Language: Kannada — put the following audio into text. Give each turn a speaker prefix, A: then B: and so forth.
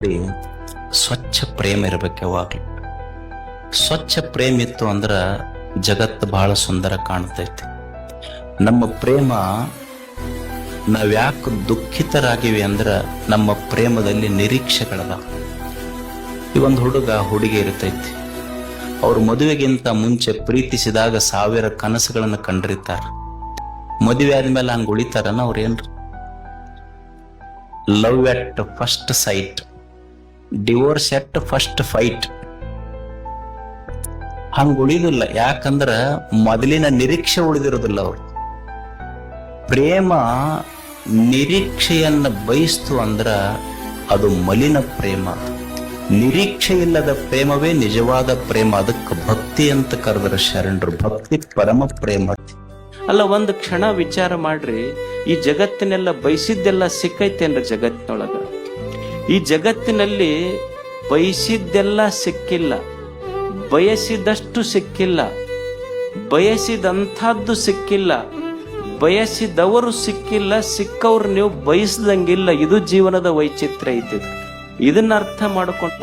A: ಸ್ವಚ್ಛ ಪ್ರೇಮ ಇರ್ಬೇಕು ಯಾವಾಗ್ಲೂ. ಸ್ವಚ್ಛ ಪ್ರೇಮ ಇತ್ತು ಅಂದ್ರ ಜಗತ್ತು ಬಹಳ ಸುಂದರ ಕಾಣ್ತೈತಿ. ನಮ್ಮ ಪ್ರೇಮ ನಾವ್ಯಾಕೆ ದುಃಖಿತರಾಗಿವಿ ಅಂದ್ರ ನಮ್ಮ ಪ್ರೇಮದಲ್ಲಿ ನಿರೀಕ್ಷೆಗಳದ. ಈ ಒಂದು ಹುಡುಗಿ ಇರ್ತೈತಿ, ಅವ್ರ ಮದುವೆಗಿಂತ ಮುಂಚೆ ಪ್ರೀತಿಸಿದಾಗ 1000 ಕನಸುಗಳನ್ನು ಕಂಡಿರ್ತಾರ. ಮದುವೆ ಆದ್ಮೇಲೆ ಹಂಗ ಉಳಿತಾರನ ಅವ್ರೇನ್ರಿ? Love at first sight, divorce at first fight. ಹಂಗ ಉಳಿದಿಲ್ಲ. ಯಾಕಂದ್ರ ಮೊದಲಿನ ನಿರೀಕ್ಷೆ ಉಳಿದಿರೋದಿಲ್ಲ. ಅವ್ರು ಪ್ರೇಮ ನಿರೀಕ್ಷೆಯನ್ನ ಬಯಸ್ತು ಅಂದ್ರ ಅದು ಮಲಿನ ಪ್ರೇಮ. ನಿರೀಕ್ಷೆ ಇಲ್ಲದ ಪ್ರೇಮವೇ ನಿಜವಾದ ಪ್ರೇಮ. ಅದಕ್ಕೆ ಭಕ್ತಿ ಅಂತ ಕರೆದ್ರ ಶರಣರು. ಭಕ್ತಿ ಪರಮ ಪ್ರೇಮ.
B: ಅಲ್ಲ, ಒಂದು ಕ್ಷಣ ವಿಚಾರ ಮಾಡ್ರಿ, ಈ ಜಗತ್ತಿನೆಲ್ಲ ಬಯಸಿದ್ದೆಲ್ಲ ಸಿಕ್ಕೈತೇನ್ರಿ? ಜಗತ್ತಿನೊಳಗ ಈ ಜಗತ್ತಿನಲ್ಲಿ ಬಯಸಿದ್ದೆಲ್ಲ ಸಿಕ್ಕಿಲ್ಲ, ಬಯಸಿದಷ್ಟು ಸಿಕ್ಕಿಲ್ಲ, ಬಯಸಿದಂಥದ್ದು ಸಿಕ್ಕಿಲ್ಲ, ಬಯಸಿದವರು ಸಿಕ್ಕಿಲ್ಲ, ಸಿಕ್ಕವ್ರು ನೀವು ಬಯಸ್ದಂಗಿಲ್ಲ. ಇದು ಜೀವನದ ವೈಚಿತ್ರ್ಯ ಐತಿ. ಇದನ್ನ ಅರ್ಥ ಮಾಡ್ಕೊಂಡು